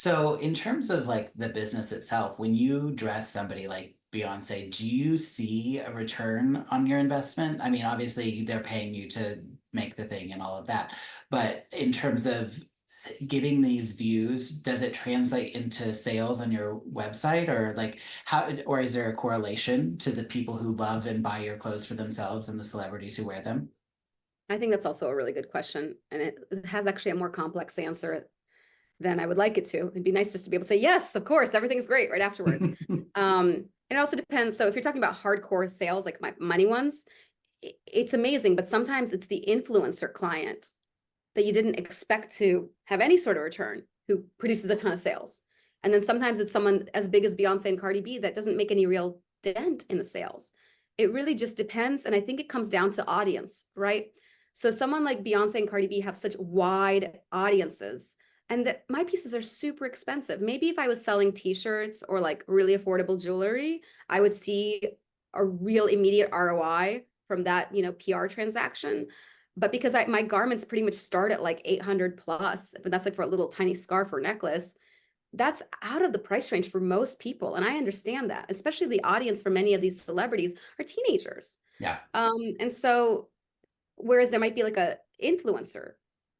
So in terms of like the business itself, when you dress somebody like Beyonce, do you see a return on your investment? I mean, obviously they're paying you to make the thing and all of that, but in terms of getting these views, does it translate into sales on your website or like how, or is there a correlation to the people who love and buy your clothes for themselves and the celebrities who wear them? I think that's also a really good question. And it has actually a more complex answer than I would like it to. It'd be nice just to be able to say, yes, of course, everything's great right afterwards. It also depends. So if you're talking about hardcore sales, like my money ones, it's amazing, but sometimes it's the influencer client that you didn't expect to have any sort of return who produces a ton of sales. And then sometimes it's someone as big as Beyonce and Cardi B that doesn't make any real dent in the sales. It really just depends. And I think it comes down to audience, right? So someone like Beyonce and Cardi B have such wide audiences and that my pieces are super expensive. Maybe if I was selling t-shirts or like really affordable jewelry, I would see a real immediate ROI from that, PR transaction. But because my garments pretty much start at like 800 plus, but that's like for a little tiny scarf or necklace, that's out of the price range for most people. And I understand that, especially the audience for many of these celebrities are teenagers. Yeah. And so, whereas there might be like a influencer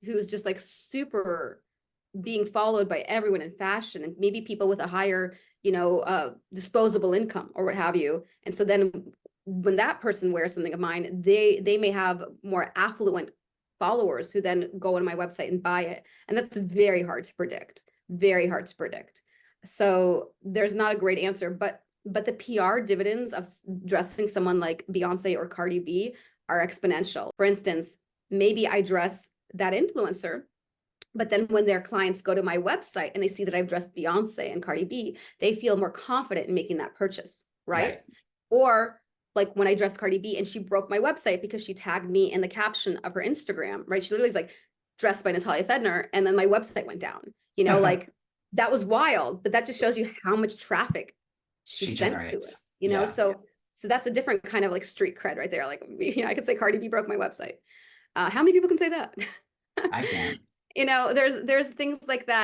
who's just like super being followed by everyone in fashion and maybe people with a higher, disposable income or what have you. And so then when that person wears something of mine, they may have more affluent followers who then go on my website and buy it. And that's very hard to predict, very hard to predict. So there's not a great answer, but the PR dividends of dressing someone like Beyonce or Cardi B are exponential. For instance, maybe I dress that influencer, but then when their clients go to my website and they see that I've dressed Beyonce and Cardi B, they feel more confident in making that purchase, right? Right. Or like when I dressed Cardi B and she broke my website because she tagged me in the caption of her Instagram, right? She literally is like dressed by Natalia Fedner, and then my website went down. Like that was wild, but that just shows you how much traffic she She sent to generates. us, Yeah, so that's a different kind of like street cred right there. Like, I could say Cardi B broke my website. How many people can say that? I can't. There's things like that.